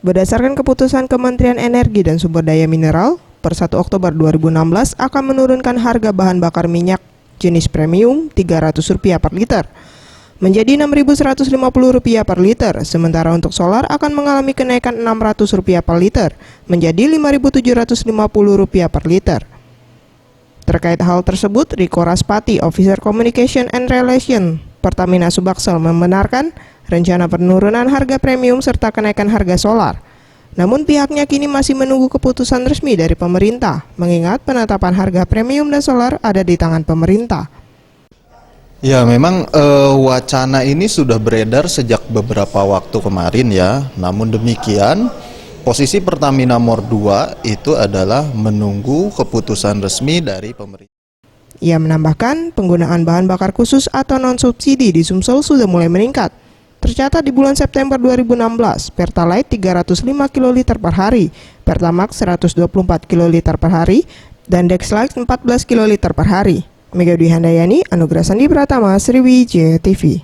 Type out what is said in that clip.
Berdasarkan keputusan Kementerian Energi dan Sumber Daya Mineral, per 1 Oktober 2016 akan menurunkan harga bahan bakar minyak jenis premium Rp300 per liter menjadi Rp6.150 per liter, sementara untuk solar akan mengalami kenaikan Rp600 per liter menjadi Rp5.750 per liter. Terkait hal tersebut, Riko Raspati, Officer Communication and Relation Pertamina Subaksel, membenarkan rencana penurunan harga premium serta kenaikan harga solar. Namun pihaknya kini masih menunggu keputusan resmi dari pemerintah, mengingat penetapan harga premium dan solar ada di tangan pemerintah. Ya, memang wacana ini sudah beredar sejak beberapa waktu kemarin ya. Namun demikian, posisi Pertamina Nomor 2 itu adalah menunggu keputusan resmi dari pemerintah. Ia menambahkan, penggunaan bahan bakar khusus atau non-subsidi di Sumsel sudah mulai meningkat. Tercatat di bulan September 2016, Pertalite 305 kL per hari, Pertamax 124 kL per hari, dan Dexlite 14 kL per hari. Mega Dwi Handayani, Anugrah Sandi Pratama, Sriwijaya TV.